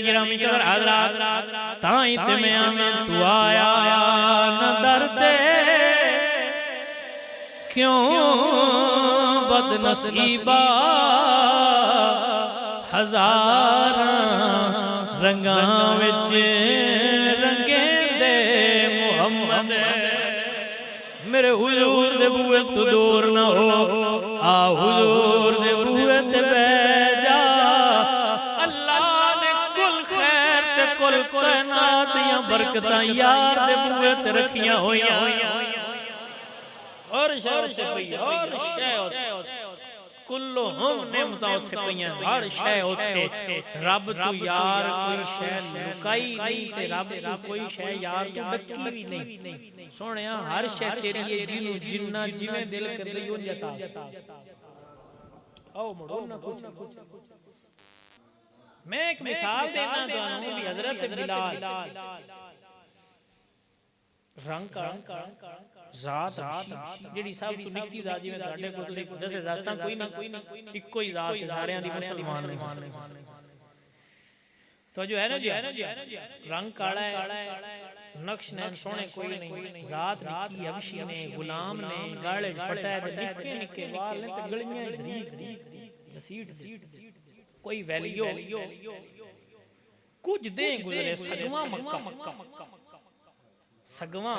गिरामी कदर हज़रात ताई ते मैं आना तू आया न दरते क्यों बदनसीबा हजार रंगां विच रंगे दे मुहम्मद मेरे हुजूर दे बूहे तू दूर न हो आ हुजूर दे बूहे ते बैठ जा अल्लाह ने कुल खैर ते कुल कायनात दियां बरकतां यार दे बूहे ते रखियां होइयां और शय पई और शय कुल्लो हम नेमतां उत्थे पईयां हर शय उत्थे रब तू यार कोई शय लुकाई नहीं ते रब तू कोई शय यार तू डक्की भी नहीं सोहणिया हर शय तेरी है जिनु जिन्ना जिवें दिल कर लई उन जता आओ मुड़ो ना कुछ मैं एक मिसाल देना चाहूं भी हजरत बिलाल रंग जात जेडी सब तू निक्की जात जिवें ਤੁਹਾਡੇ ਕੋਲ ਤੁਸੀਂ ਦੱਸੇ ਜਾਤਾਂ ਕੋਈ ਨਹੀਂ ਇੱਕੋ ਹੀ जात ਸਾਰਿਆਂ ਦੀ मुसलमान ने तो जो है ना जी रंग काला है नक्श नैन सोने कोई नहीं जात निक्की हबशी ने गुलाम ने गाले पटा है निक्के निक्के वाल ने ते गलियां धरीक घसीट कोई वैलियो कुछ दे गुजरे सगवा मक्का सगवा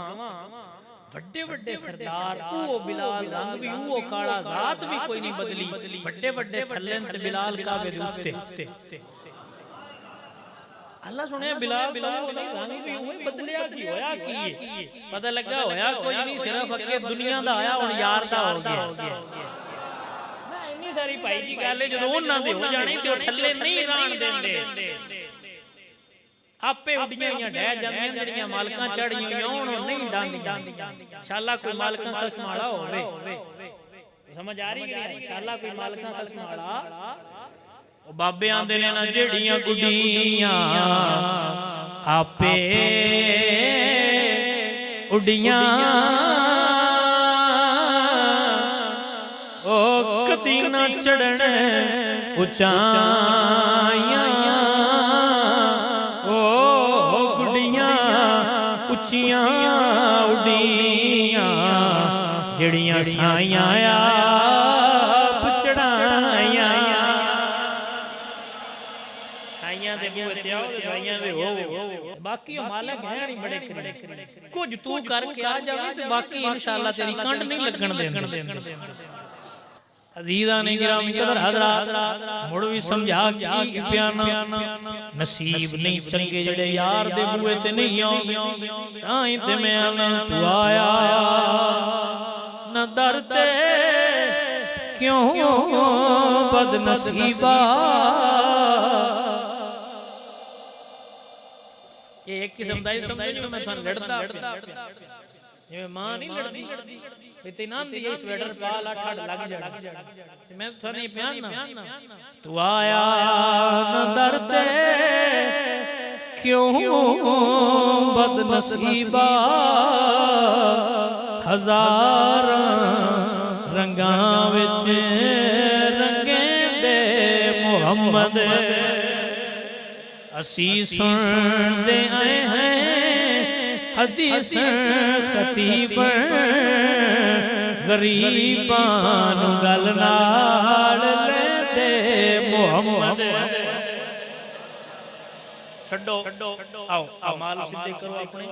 बड़े बड़े सरदार वो बिलाल रंग भी वो काला जात भी कोई नहीं बदली बड़े बड़े थल्ले ते बिलाल काबे दे उत्ते अल्लाह सुने बिलाल रंग भी हुए बदलिया की होया की पता लगा होया कोई नहीं सिर्फ अगे दुनिया दा आया हुन यार दा हो गया मैं इन्नी सारी भाई की गल है जदों उन्हां दे हो जाने ते थल्ले नहीं राण देंदे आपे उड़ियां या ढह जांदियां जड़ियां मालकां चढ़ियां होण नहीं डांदियां इंशाअल्लाह कोई मालकां कसम वाला होवे समझ आ रही है इंशाअल्लाह कोई मालकां कसम वाला बाबे आंदे ने ना जेड़ियां गुडियां आपे उड़ियां ओ कदी ना चढ़न ऊंचाइयां ओ गुडियां उच्चियां उड़ियां जेड़ियां साइयां आप चढ़ाइयां बाकी मालिक है नहीं बड़े कुछ तू करके आ जावे तो बाकी इंशाअल्लाह तेरी कंड नहीं लगन देंगे अजीजा ने गिरामी कदर हज़रात मुड़ भी समझा कि प्याना नसीब नहीं चंगे जड़े यार दे बूहे ते नहीं आउंदे ताई ते मैं आना तू आया न दरते क्यों बदनसीबा ये एक किस्म दा समझो मैं थान लड़दा जिवें मां नहीं लड़दी इतनान दी इस वेटर पाल ठड़ लग जा ते मैं थाने बयान ना तू आया न दरते क्यों बदनसीबा हजार रंगां विच रंगे दे मुहम्मद असी सुनते आए हैं हदीस खतीब गरीबां नूं गल नाल लेंदे मुहम्मद छड्डो आओ अमाल सिद्धे करो अपने